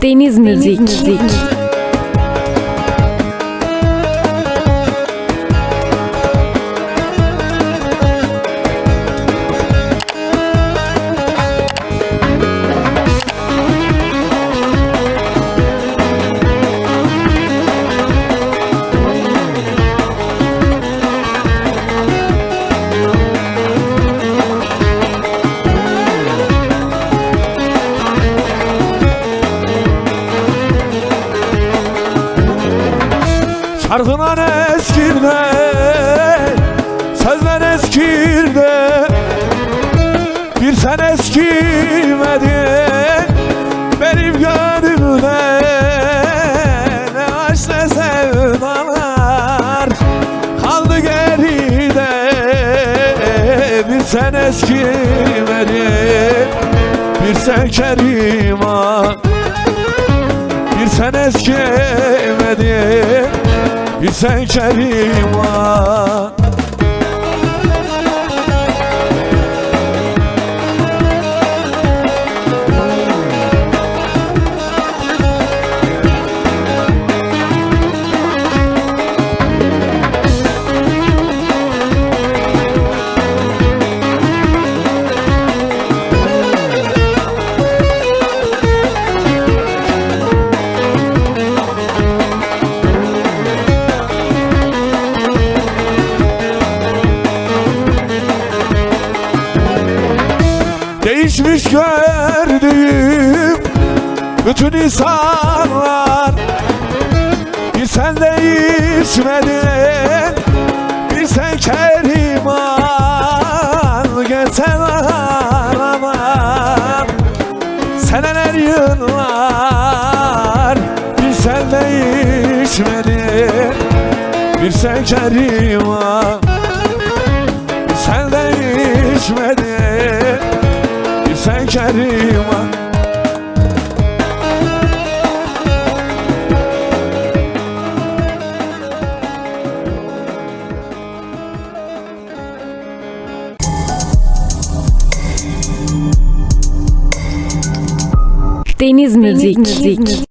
Deniz Müzik. Şarkılar eskirde, sözler eskirde, bir sen eskimedin benim gönlümde. Ne aşk ne sevdalar kaldı geride, bir sen eskimedin, bir sen Keriman, bir sen eskimedin, bir sen Keriman. Değişmiş gördüğüm bütün insanlar, bir sen değişmedin, bir sen Keriman. Gelsen aramam seneler yıllar, bir sen değişmedin, bir sen Keriman. Bir sen değişmedin, sen Keriman. Deniz Müzik.